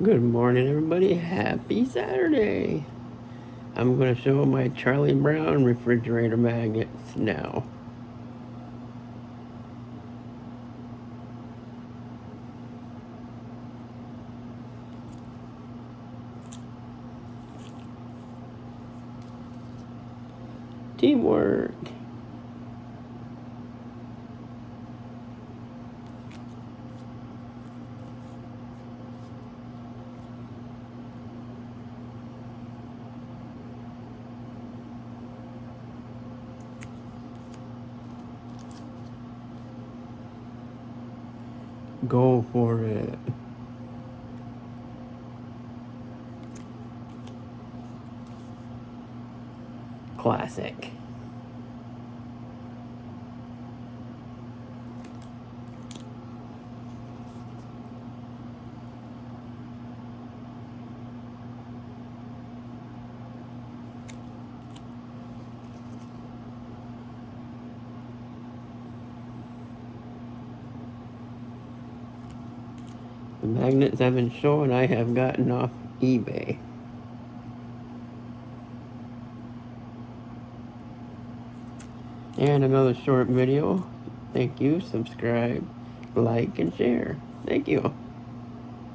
Good morning, everybody. Happy Saturday. I'm going to show my Charlie Brown refrigerator magnets now. Teamwork. Go for it. Classic. The magnets I've been showing I have gotten off eBay. And another short video. Thank you. Subscribe, like, and share. Thank you.